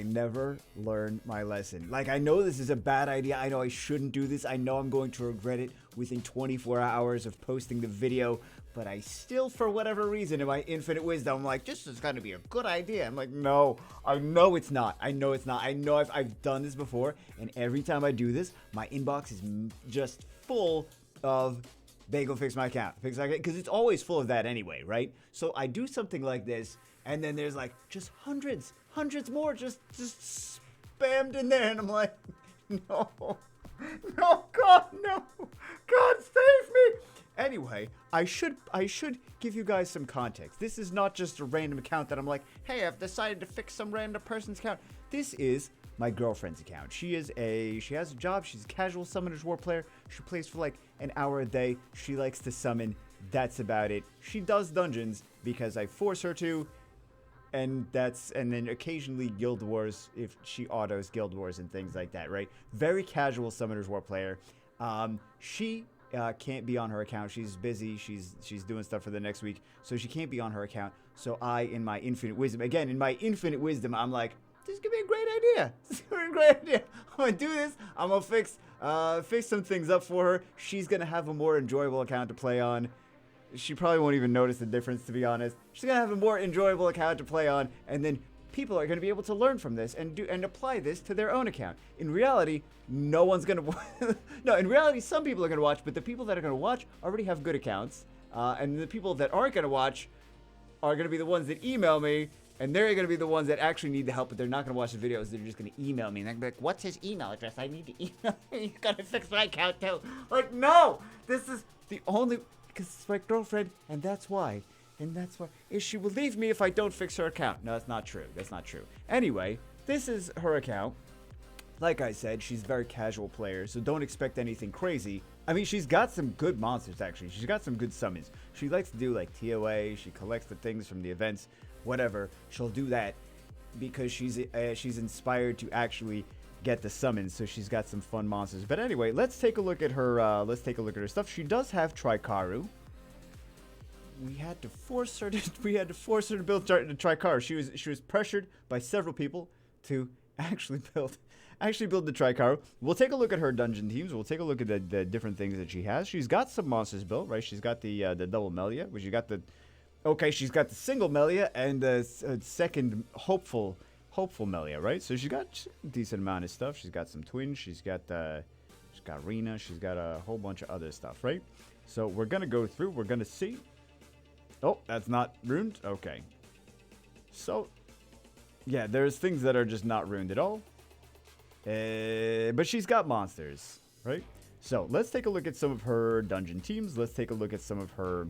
I never learn my lesson. Like, I know this is a bad idea. I know I shouldn't do this. I know I'm going to regret it within 24 hours of posting the video. But I still, for whatever reason, in my infinite wisdom, I'm like, this is going to be a good idea. I'm like, no, I know it's not. I know it's not. I know I've done this before. And every time I do this, my inbox is just full of Bagel fix my account. Because it's always full of that anyway, right? So I do something like this. And then there's like just hundreds more just spammed in there. And I'm like, no, God, no. God, save me. Anyway, I should give you guys some context. This is not just a random account that I'm like, hey, I've decided to fix some random person's account. This is my girlfriend's account. She has a job. She's a casual Summoner's War player. She plays for like an hour a day. She likes to summon. That's about it. She does dungeons because I force her to. And then occasionally Guild Wars if she autos Guild Wars and things like that, right? Very casual Summoner's War player. She can't be on her account. She's busy. She's doing stuff for the next week, so she can't be on her account. So I, in my infinite wisdom, I'm like, this is gonna be a great idea. This is gonna be a great idea. I'm gonna do this. I'm gonna fix some things up for her. She's gonna have a more enjoyable account to play on. She probably won't even notice the difference, to be honest. She's gonna have a more enjoyable account to play on, and then people are gonna be able to learn from this and apply this to their own account. In reality, no one's gonna. No, in reality, some people are gonna watch, but the people that are gonna watch already have good accounts, and the people that aren't gonna watch are gonna be the ones that email me, and they're gonna be the ones that actually need the help, but they're not gonna watch the videos. They're just gonna email me, and they're gonna be like, "What's his email address? I need to email. He's gotta fix my account too." Like, no, this is the only. Because it's my girlfriend, and that's why. Is she will leave me if I don't fix her account. No, that's not true. That's not true. Anyway, this is her account. Like I said, she's a very casual player, so don't expect anything crazy. I mean, she's got some good monsters, actually. She's got some good summons. She likes to do, like, TOA. She collects the things from the events, whatever. She'll do that because she's inspired to actually get the summons, so she's got some fun monsters. But anyway, let's take a look at her. Stuff. She does have Tricaru. We had to force her to build the Tricaru. She was pressured by several people to actually build the Tricaru. We'll take a look at her dungeon teams. We'll take a look at the different things that she has. She's got some monsters built, right? She's got the double Melia, which she's got the single Melia and the second hopeful Melia, right? So she's got a decent amount of stuff. She's got some twins. She's got Rena. She's got a whole bunch of other stuff, right? So we're gonna go through. We're gonna see. Oh, that's not ruined. Okay. So yeah, there's things that are just not ruined at all. But she's got monsters, right? So let's take a look at some of her dungeon teams. Let's take a look at some of her.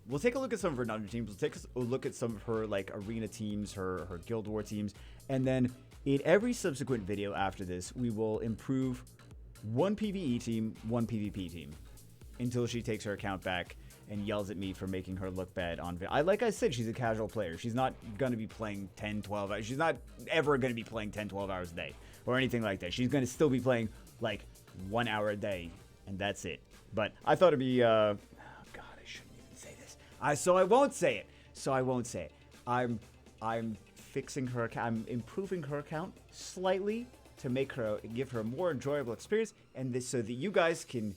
We'll take a look at some of her dungeon teams. We'll take a look at some of her like arena teams, her Guild War teams, and then in every subsequent video after this, we will improve one PvE team, one PvP team, until she takes her account back and yells at me for making her look bad on video. Like I said, she's a casual player. She's not going to be playing 10, 12 hours. She's not ever going to be playing 10, 12 hours a day or anything like that. She's going to still be playing like 1 hour a day, and that's it. But I thought it'd be, God, I shouldn't even say this. So I won't say it. I'm fixing her account. I'm improving her account slightly to give her a more enjoyable experience, and this so that you guys can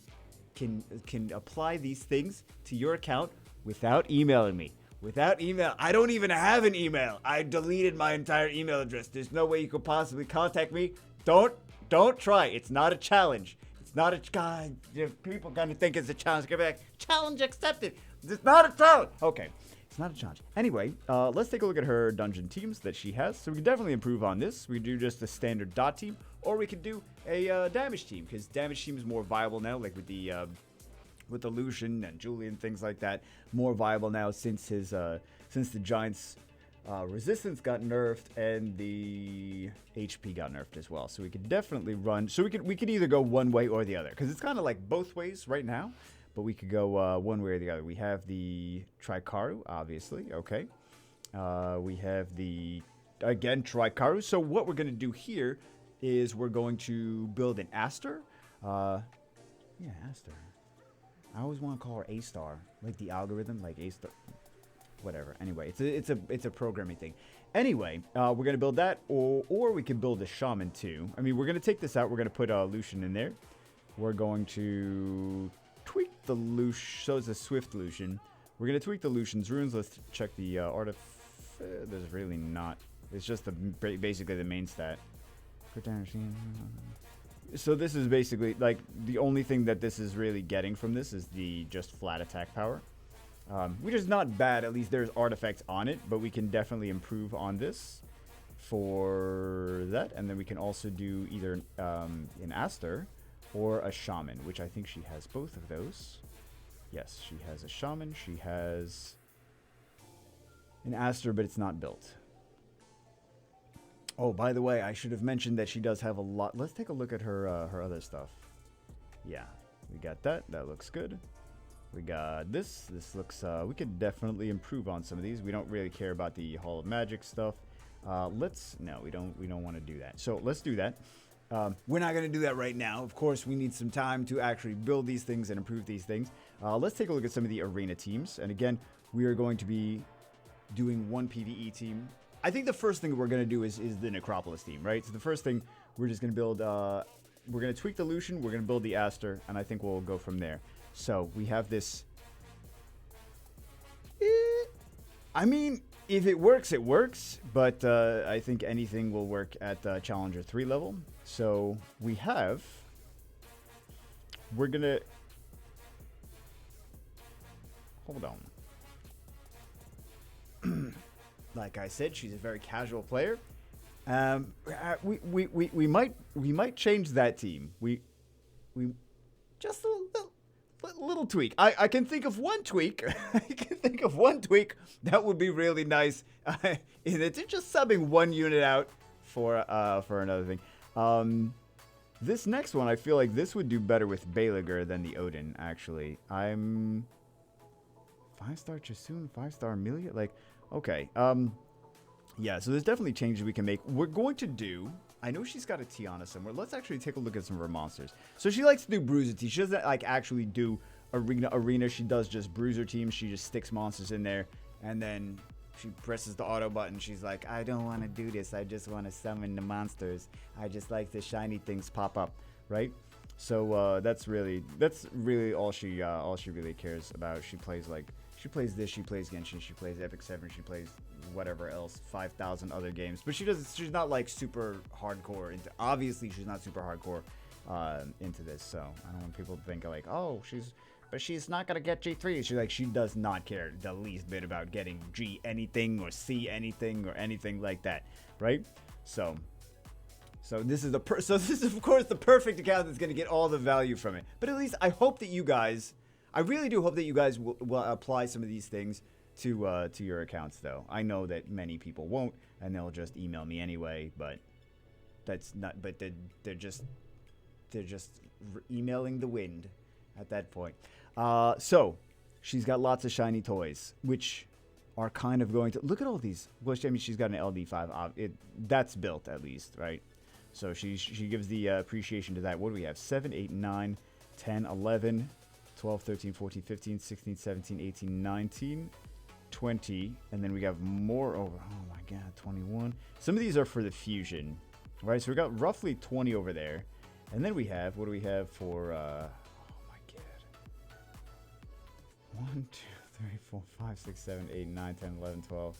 apply these things to your account without emailing me. Without email. I don't even have an email. I deleted my entire email address. There's no way you could possibly contact me. Don't try. It's not a challenge. It's not a God. People gonna think it's a challenge. Get back. Challenge accepted. It's not a challenge. Okay. It's not a challenge. Anyway, let's take a look at her dungeon teams that she has. So we can definitely improve on this. We can do just a standard dot team, or we could do a damage team, because damage team is more viable now, like with the Lucian and Julian, things like that. More viable now since the Giants' resistance got nerfed and the HP got nerfed as well. So we could definitely run. So we could either go one way or the other, because it's kind of like both ways right now. But we could go one way or the other. We have the Tricaru, obviously. Okay. We have again, Tricaru. So what we're going to do here is we're going to build an Aster. Yeah, Aster. I always want to call her A-Star. Like the algorithm, like A-Star. Whatever. Anyway, it's a programming thing. Anyway, we're going to build that, or we can build a shaman too. I mean, we're going to take this out. We're going to put Lucian in there. We're going to tweak the Lucian. So it's a Swift Lucian. We're going to tweak the Lucian's runes. Let's check the artifact. There's really not. It's just basically the main stat. So this is basically, like, the only thing that this is really getting from this is the just flat attack power. Which is not bad. At least there's artifacts on it, but we can definitely improve on this for that. And then we can also do either an Aster or a Shaman, which I think she has both of those. Yes, she has a Shaman. She has an Aster, but it's not built. Oh, by the way, I should have mentioned that she does have a lot. Let's take a look at her her other stuff. Yeah, we got that. That looks good. We got this. This looks, we could definitely improve on some of these. We don't really care about the Hall of Magic stuff. No, we don't want to do that. So let's do that. We're not going to do that right now. Of course, we need some time to actually build these things and improve these things. Let's take a look at some of the arena teams. And again, we are going to be doing one PvE team. I think the first thing we're going to do is the Necropolis team, right? So the first thing, we're just going to build, we're going to tweak the Lucian, we're going to build the Aster, and I think we'll go from there. So we have this. I mean, if it works, it works. But I think anything will work at Challenger 3 level. So we have. We're gonna. Hold on. Like I said, she's a very casual player. We might change that team. We just a little tweak. I can think of one tweak. I can think of one tweak that would be really nice. It's just subbing one unit out for another thing. This next one, I feel like this would do better with Belager than the Odin. Actually, I'm 5-star Chasun, 5-star Amelia. Like, okay. Yeah. So there's definitely changes we can make. We're going to do. I know she's got a Tiana somewhere. Let's actually take a look at some of her monsters. So she likes to do bruiser teams. She doesn't like actually do arena. She does just bruiser teams. She just sticks monsters in there, and then she presses the auto button. She's like, I don't want to do this. I just want to summon the monsters. I just like the shiny things pop up, right? So that's really all she really cares about. She plays this. She plays Genshin. She plays Epic 7. She plays whatever else, 5,000 other games. But she's not like super hardcore into. Obviously, she's not super hardcore into this. So I don't want people to think like, oh, she's not gonna get G3. She does not care the least bit about getting G anything or C anything or anything like that, right? So this is of course the perfect account that's gonna get all the value from it. But at least I hope that you guys. I really do hope that you guys will apply some of these things to your accounts, though. I know that many people won't, and they'll just email me anyway. But that's not. But they're just emailing the wind at that point. So she's got lots of shiny toys, which are kind of going to look at all these. Well, I mean, she's got an LD5. That's built at least, right? So she gives the appreciation to that. What do we have? 7, 8, 9, 10, 11. 12, 13, 14, 15, 16, 17, 18, 19, 20, and then we got more over. Oh my god, 21. Some of these are for the fusion, right? So we got roughly 20 over there. And then we have, what do we have for, oh my god. 1, 2, 3, 4, 5, 6, 7, 8, 9, 10, 11, 12,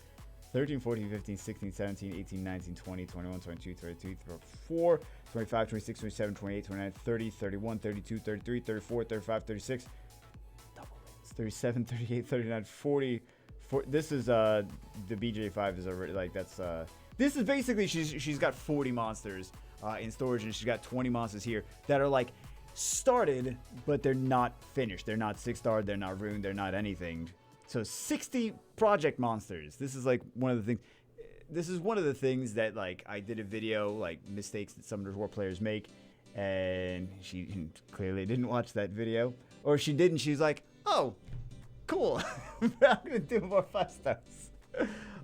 13, 14, 15, 16, 17, 18, 19, 20, 21, 22, 23, 24, 25, 26, 27, 28, 29, 30, 31, 32, 33, 34, 35, 36. Double wins. 37, 38, 39, 40. This is, the BJ5 is already, like, that's, this is basically, she's got 40 monsters in storage, and she's got 20 monsters here that are, like, started, but they're not finished. They're not 6-star, they're not ruined, they're not anything. So 60 project monsters. This is like one of the things. This is one of the things that like I did a video like mistakes that Summoners War players make, and she clearly didn't watch that video, or she did, and she's like, "Oh, cool, I'm gonna do more 5-stars."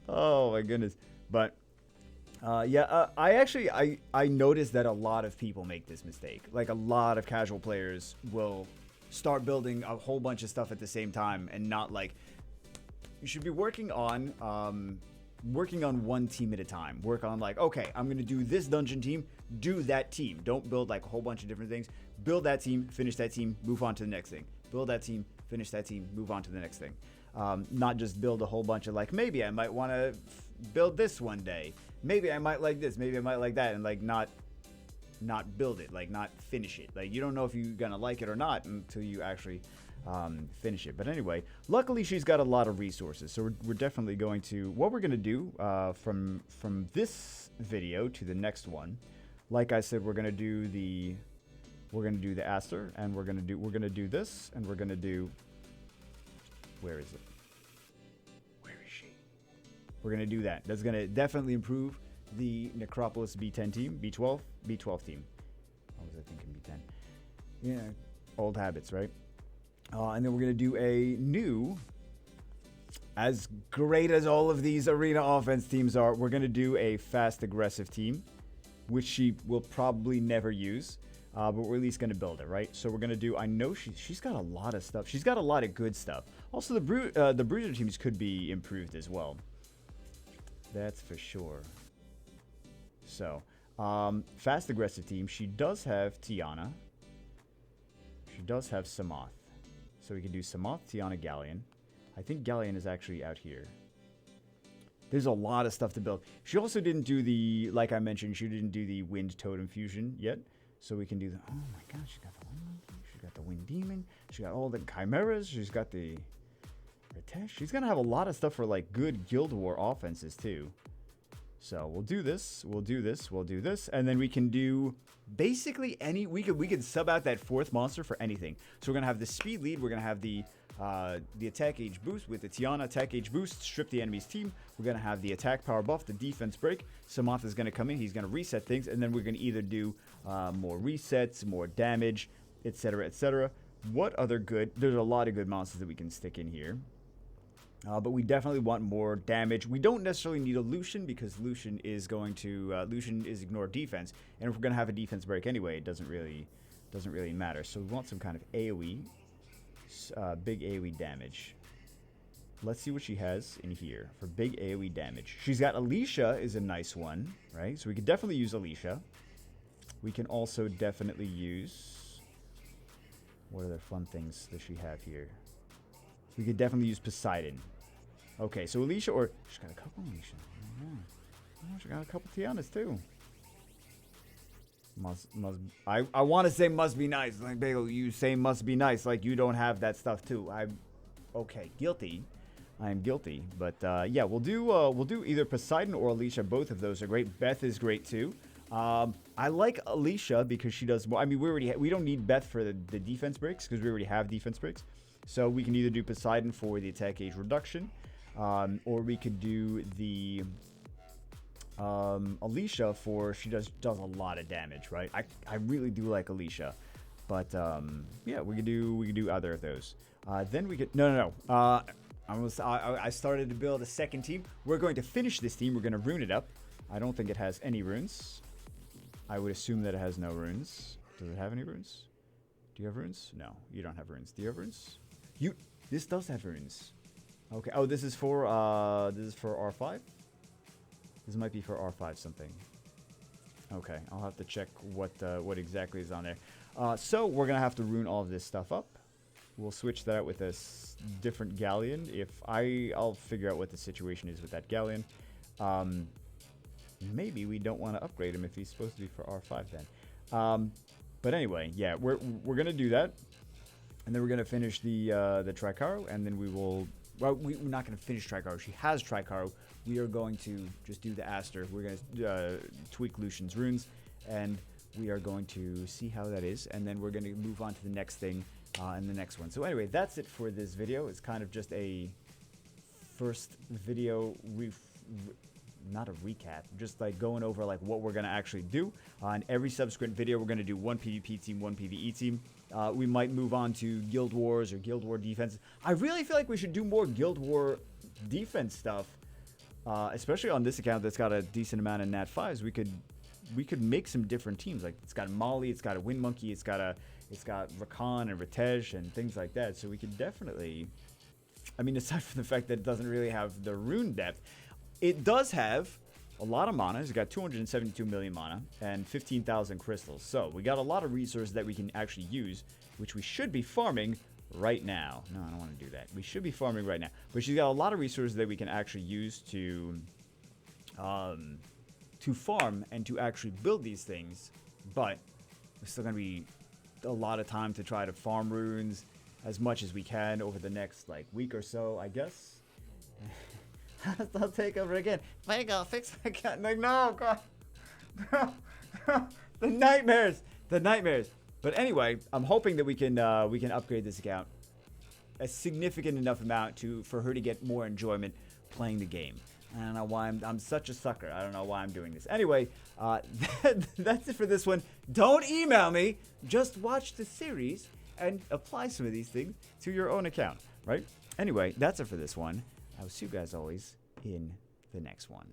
Oh my goodness! But yeah, I noticed that a lot of people make this mistake. Like a lot of casual players will start building a whole bunch of stuff at the same time and not like. You should be working on working on one team at a time. Work on like, okay, I'm going to do this dungeon team, do that team. Don't build like a whole bunch of different things. Build that team, finish that team, move on to the next thing. Build that team, finish that team, move on to the next thing. Not just build a whole bunch of like, maybe I might want to build this one day. Maybe I might like this, maybe I might like that, and like not build it, like not finish it. Like you don't know if you're gonna like it or not until you actually finish it. But anyway, luckily she's got a lot of resources, so we're definitely going to, what we're gonna do from this video to the next one, like I said, we're gonna do the Aster, and we're gonna do this, and we're gonna do, where is it? Where is she? We're gonna do that. That's gonna definitely improve the Necropolis B10 team, B12 team. I was thinking B10. Yeah, old habits, right? And then we're gonna do a new, as great as all of these arena offense teams are, we're gonna do a fast aggressive team, which she will probably never use. But we're at least going to build it, right? So we're going to do, I know she's got a lot of stuff. She's got a lot of good stuff. Also, the Bruiser teams could be improved as well. That's for sure. So, fast aggressive team. She does have Tiana. She does have Samoth. So we can do Samoth, Tiana, Galleon. I think Galleon is actually out here. There's a lot of stuff to build. She also didn't do the, like I mentioned, she didn't do the Wind Totem Fusion yet. So we can do the, oh my god, she's got the Wind Monkey, she's got the Wind Demon, she's got all the Chimeras, she's got the Ritesh. She's gonna have a lot of stuff for like good Guild War offenses too. So we'll do this, we'll do this, we'll do this, and then we can do basically any, we could sub out that fourth monster for anything. So we're gonna have the speed lead, we're gonna have the attack age boost with the Tiana attack age boost, strip the enemy's team. We're gonna have the attack power buff, the defense break. Samoth is gonna come in, he's gonna reset things, and then we're gonna either do more resets, more damage, etc., etc. What other good? There's a lot of good monsters that we can stick in here. But we definitely want more damage. We don't necessarily need a Lucian because Lucian is going to Lucian is ignore defense, and if we're gonna have a defense break anyway, it doesn't really matter. So we want some kind of AOE, big AOE damage. Let's see what she has in here for big AOE damage. She's got Alicia is a nice one, right? So we could definitely use Alicia. We can also definitely use, what other fun things does she have here? We could definitely use Poseidon. Okay, so Alicia, or she's got a couple Alicia. Oh, she got a couple Tianas too. I want to say must be nice. Like Bagel, you say must be nice. Like you don't have that stuff too. Okay, guilty. I am guilty. But yeah, we'll do either Poseidon or Alicia. Both of those are great. Beth is great too. I like Alicia because she does more. I mean, we don't need Beth for the defense breaks because we already have defense breaks. So we can either do Poseidon for the attack age reduction, or we could do the Alicia for, she does a lot of damage, right? I really do like Alicia, but yeah, we could do either of those. Then we could no. I started to build a second team. We're going to finish this team. We're going to rune it up. I don't think it has any runes. I would assume that it has no runes. Does it have any runes? Do you have runes? No, you don't have runes. Do you have runes? This does have runes. Okay. Oh, this is for R5. This might be for R5 something. Okay, I'll have to check what exactly is on there. So we're gonna have to rune all of this stuff up. We'll switch that out with a different Galleon. I'll figure out what the situation is with that Galleon. Maybe we don't want to upgrade him if he's supposed to be for R5 then. But anyway, yeah, we're gonna do that. And then we're going to finish the Tricaro, and then we will, well, we're not going to finish Tricaro. She has Tricaro. We are going to just do the Aster. We're going to tweak Lucian's runes, and we are going to see how that is. And then we're going to move on to the next thing in the next one. So anyway, that's it for this video. It's kind of just a first video, not a recap, just like going over like what we're going to actually do. On every subsequent video, we're going to do one PvP team, one PvE team. We might move on to Guild Wars or Guild War defense. I really feel like we should do more Guild War defense stuff, especially on this account that's got a decent amount of Nat 5s. We could make some different teams. Like it's got Molly, it's got a Wind Monkey, it's got Rakan and Ritesh and things like that. So we could definitely, I mean, aside from the fact that it doesn't really have the rune depth, it does have a lot of mana. It's got 272 million mana and 15,000 crystals. So we got a lot of resources that we can actually use, which we should be farming right now. No, I don't want to do that. We should be farming right now. But she's got a lot of resources that we can actually use to farm and to actually build these things. But there's still going to be a lot of time to try to farm runes as much as we can over the next like week or so, I guess. I'll take over again. Vega, fix my cat. Like, no, God. The nightmares. The nightmares. But anyway, I'm hoping that we can upgrade this account a significant enough amount for her to get more enjoyment playing the game. I don't know why I'm such a sucker. I don't know why I'm doing this. Anyway, that's it for this one. Don't email me. Just watch the series and apply some of these things to your own account, right? Anyway, that's it for this one. I will see you guys always in the next one.